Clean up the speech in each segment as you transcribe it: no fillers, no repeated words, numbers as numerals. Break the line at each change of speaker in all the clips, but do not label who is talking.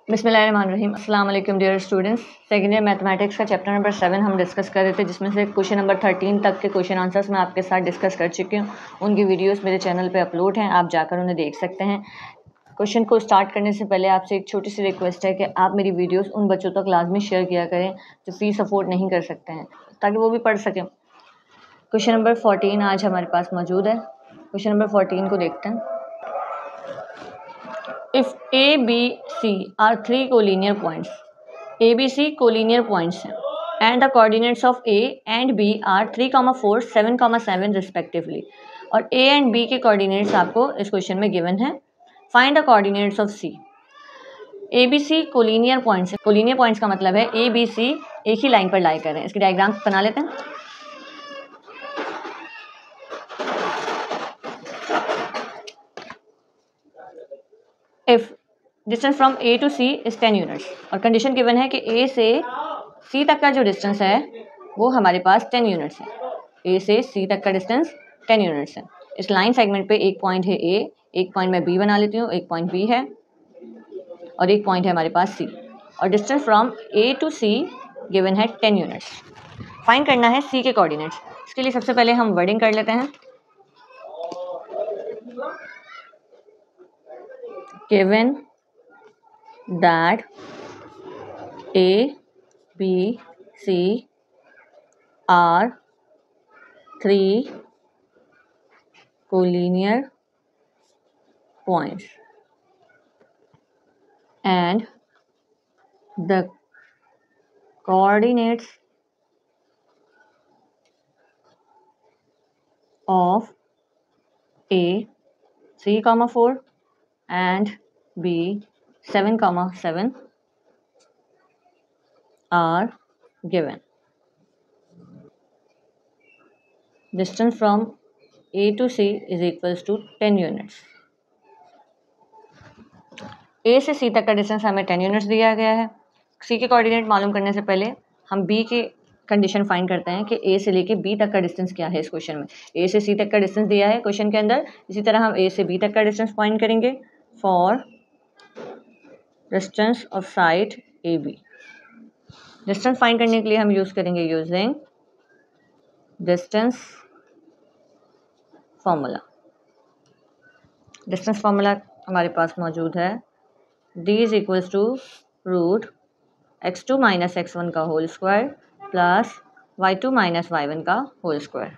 बिस्मिल्लाहिर्रहमानिर्रहीम। अस्सलाम वालेकुम dear students. Second year mathematics का चैप्टर नंबर 7 हम डिस्कस कर रहे थे, जिसमें से क्वेश्चन नंबर 13 तक के क्वेश्चन आंसर्स मैं आपके साथ डिस्कस कर चुकी हूँ। उनकी वीडियोस मेरे चैनल पे अपलोड हैं, आप जाकर उन्हें देख सकते हैं। क्वेश्चन को स्टार्ट करने से पहले आपसे एक छोटी सी रिक्वेस्ट है कि आप मेरी वीडियोस उन बच्चों तक लाजमी शेयर किया करें जो फीस अफोर्ड नहीं कर सकते हैं, ताकि वो भी पढ़ सकें। क्वेश्चन नंबर 14 आज हमारे पास मौजूद है। क्वेश्चन नंबर 14 को देखते हैं। If A, B, C are three collinear points, A, B, C collinear points हैं, and the coordinates of A and B are 3, 4, 7, 7 respectively, और A and B के coordinates आपको इस क्वेश्चन में गिवन है। Find the coordinates of C. A, B, C collinear points है। collinear points का मतलब है A, B, C एक ही लाइन पर लाई कर रहे हैं। इसके डायग्राम बना लेते हैं। If distance from A to C is 10 units, और कंडीशन गिवन है कि A से C तक का जो डिस्टेंस है वो हमारे पास 10 यूनिट्स है। A से C तक का डिस्टेंस 10 यूनिट्स है। इस लाइन सेगमेंट पे एक पॉइंट है A, एक पॉइंट मैं B बना लेती हूँ, एक पॉइंट B है और एक पॉइंट है हमारे पास C, और distance from A to C given है 10 यूनिट्स। फाइंड करना है C के कोऑर्डिनेट्स। इसके लिए सबसे पहले हम वर्डिंग कर लेते हैं। Given that A, B, C are three collinear points and the coordinates of A 3, 4 and B 7, 7 are given. Distance from A to C is equals to 10 units. A से C तक का डिस्टेंस हमें 10 units दिया गया है। C के coordinate मालूम करने से पहले हम B की कंडीशन फाइंड करते हैं कि A से लेके B तक का डिस्टेंस क्या है। इस क्वेश्चन में A से C तक का डिस्टेंस दिया है क्वेश्चन के अंदर। इसी तरह हम A से B तक का डिस्टेंस फाइंड करेंगे for distance of side AB। Distance find करने के लिए हम यूज़ करेंगे using distance formula. Distance formula हमारे पास मौजूद है। D is equals to root x2 minus x1 का whole square plus y2 minus y1 का होल स्क्वायर,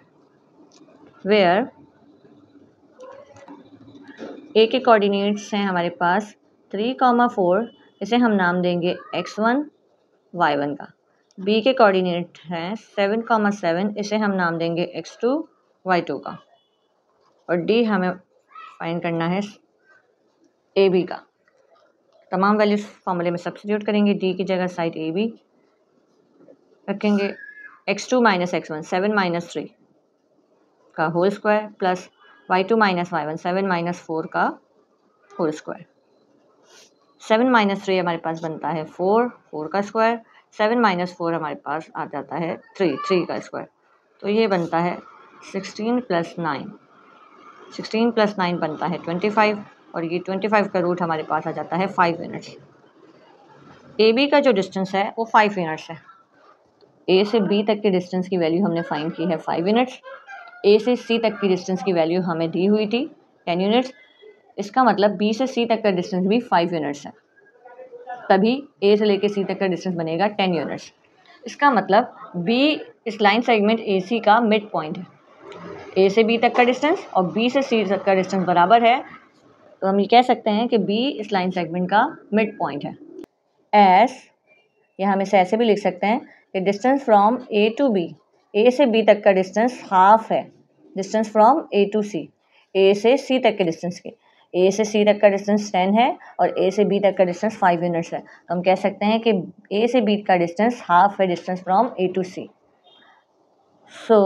वेयर A के कोऑर्डिनेट्स हैं हमारे पास 3, 4, इसे हम नाम देंगे x1 y1 का। B के कोऑर्डिनेट हैं 7, 7, इसे हम नाम देंगे x2 y2 का, और D हमें फाइंड करना है AB का। तमाम वैल्यूज फॉर्मूले में सब्स्टिट्यूट करेंगे। D की जगह साइड AB रखेंगे। x2 माइनस x1 7 माइनस 3 का whole square plus y2 minus y1 7 minus 4 का होल स्क्वायर। 7 माइनस 3 हमारे पास बनता है 4, 4 का स्क्वायर। 7 माइनस 4 हमारे पास आ जाता है 3, 3 का स्क्वायर। तो ये बनता है 16 प्लस 9। 16 प्लस 9 बनता है 25, और ये 25 का रूट हमारे पास आ जाता है 5 यूनिट्स। AB का जो डिस्टेंस है वो 5 यूनिट्स है। A से B तक के डिस्टेंस की वैल्यू हमने फाइंड की है 5 यूनिट्स। A से C तक की डिस्टेंस की वैल्यू हमें दी हुई थी 10 यूनिट्स। इसका मतलब B से C तक का डिस्टेंस भी 5 यूनिट्स है, तभी A से लेके C तक का डिस्टेंस बनेगा 10 यूनिट्स। इसका मतलब B इस लाइन सेगमेंट AC का मिड पॉइंट है। A से B तक का डिस्टेंस और B से C तक का डिस्टेंस बराबर है, तो हम ये कह सकते हैं कि B इस लाइन सेगमेंट का मिड पॉइंट है। एस या हम इसे ऐसे भी लिख सकते हैं कि distance from A to B, A से B तक का डिस्टेंस हाफ है distance from A to C, A से C तक के डिस्टेंस के। A से C तक का डिस्टेंस 10 है और A से B तक का डिस्टेंस 5 यूनिट्स है, तो हम कह सकते हैं कि A से B का डिस्टेंस हाफ है distance from A to C। So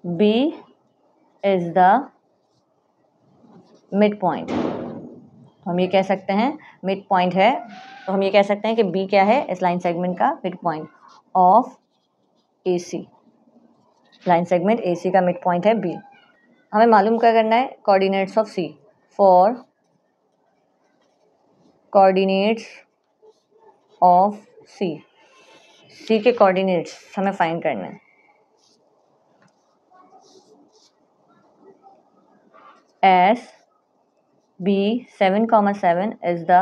B is the mid point. हम ये कह सकते हैं मिड पॉइंट है, तो हम ये कह सकते हैं कि B क्या है इस लाइन सेगमेंट का mid point of AC। Line segment AC का मिड पॉइंट है B। हमें मालूम क्या करना है coordinates of C for coordinates of C के कोऑर्डिनेट्स हमें फाइंड करना है। As B 7,7 is the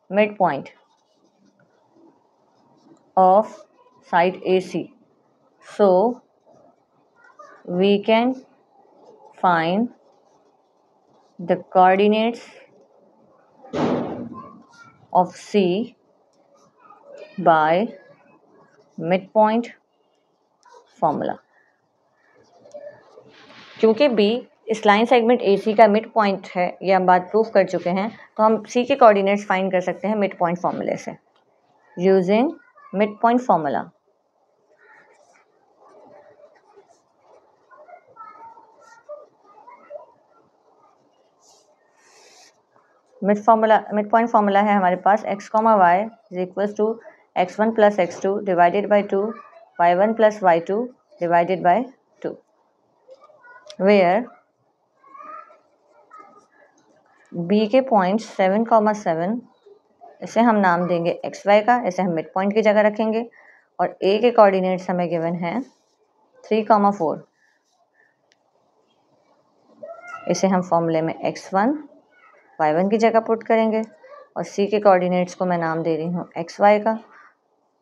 midpoint of side AC. So we can find the coordinates of C by midpoint formula. क्योंकि B इस लाइन सेगमेंट AC का mid point है, ये हम बात प्रूफ कर चुके हैं, तो हम C के कोऑर्डिनेट्स फाइंड कर सकते हैं मिड पॉइंट फॉर्मूले से using mid point formula. Mid point formula है हमारे पास x, y is equal to x1 plus x2 divided by 2 y1 plus y2 divided by 2, where B के पॉइंट 7,7 इसे हम नाम देंगे xy का, इसे हम मिड पॉइंट की जगह रखेंगे, और A के कोऑर्डिनेट्स हमें गिवन हैं 3,4, इसे हम फॉर्मूले में x1 y1 की जगह पुट करेंगे, और C के कोऑर्डिनेट्स को मैं नाम दे रही हूँ xy का,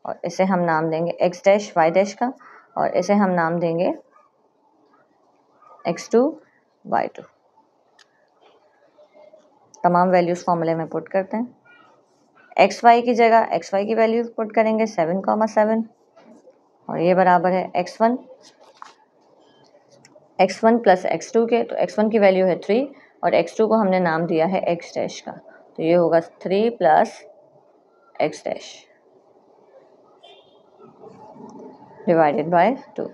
और इसे हम नाम देंगे x डैश y डैश का, और इसे हम नाम देंगे x2 y2। तमाम वैल्यूज़ फॉर्मूले में पुट करते हैं। xy की जगह xy की वैल्यू पुट करेंगे 7,7, और ये बराबर है x1 प्लस x2 के, तो x1 की वैल्यू है 3 और x2 को हमने नाम दिया है x डैश का, तो ये होगा 3 plus x dash divided by 2।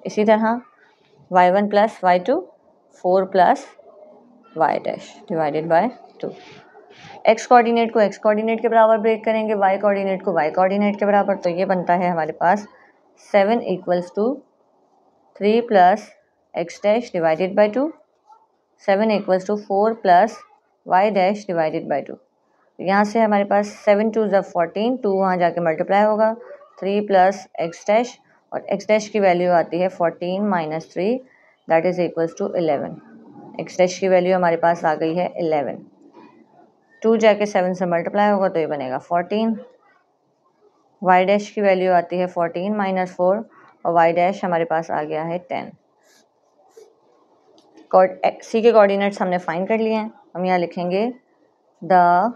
इसी तरह y1 plus y2 4 plus y dash divided by 2। x coordinate को x कोऑर्डिनेट के बराबर ब्रेक करेंगे, y कोऑर्डिनेट को y कोऑर्डिनेट के बराबर, तो ये बनता है हमारे पास 7 equals to 3 plus x dash divided by 2, 7 equals to 4 plus y dash divided by 2। यहाँ से हमारे पास 7 2 ज़ 14, 2 वहाँ जाके मल्टीप्लाई होगा, 3 प्लस x डैश, और x डैश की वैल्यू आती है 14 minus 3 that is equals to 11। x dash की वैल्यू हमारे पास आ गई है 11, 2 जाके 7 से मल्टीप्लाई होगा तो ये बनेगा 14। y डैश की वैल्यू आती है 14 माइनस 4, और y डैश हमारे पास आ गया है 10। C के कोऑर्डिनेट्स हमने फाइंड कर लिए हैं, हम यहाँ लिखेंगे the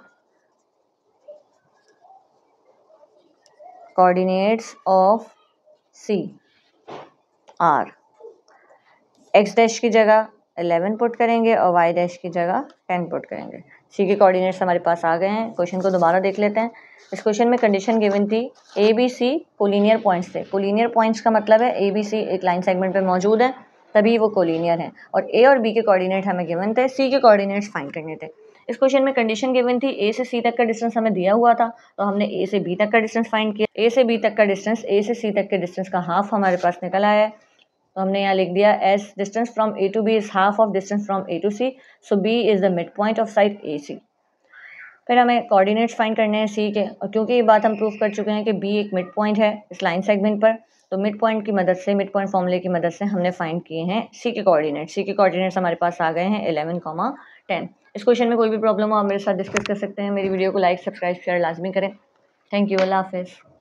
coordinates of C are, x dash की जगह 11 पुट करेंगे और y डैश की जगह 10 पुट करेंगे। C के कोऑर्डिनेट्स हमारे पास आ गए हैं। क्वेश्चन को दोबारा देख लेते हैं। इस क्वेश्चन में कंडीशन गिवन थी A B C collinear points थे। कोलिनियर पॉइंट्स का मतलब है ए बी सी एक लाइन सेगमेंट पे मौजूद है तभी वो कोलिनियर हैं, और ए और बी के कोऑर्डिनेट हमें गिवन थे, सी के कोऑर्डिनेट्स फाइंड करने थे। इस क्वेश्चन में कंडीशन गिवन थी ए से सी तक का डिस्टेंस हमें दिया हुआ था, तो हमने ए से बी तक का डिस्टेंस फाइंड किया। ए से बी तक का डिस्टेंस ए से सी तक के डिस्टेंस का हाफ हमारे पास निकल आया है, तो हमने यहाँ लिख दिया as distance from A to B is half of distance from A to C, so B is the mid point of side A C. फिर हमें कोऑर्डिनेट्स फाइंड करने हैं सी के, और क्योंकि ये बात हम प्रूव कर चुके हैं कि बी एक मिड पॉइंट है इस लाइन सेगमेंट पर, तो मिड पॉइंट की मदद से, मिड पॉइंट फॉर्मूले की मदद से हमने फाइंड किए हैं सी के कोऑर्डिनेट्स। सी के कोऑर्डिनेट्स हमारे पास आ गए हैं 11, 10। इस क्वेश्चन में कोई भी प्रॉब्लम हो आप मेरे साथ डिस्कस कर सकते हैं। मेरी वीडियो को लाइक, सब्सक्राइब, शेयर लाजमी करें। थैंक यू, अल्लाह हाफिज़।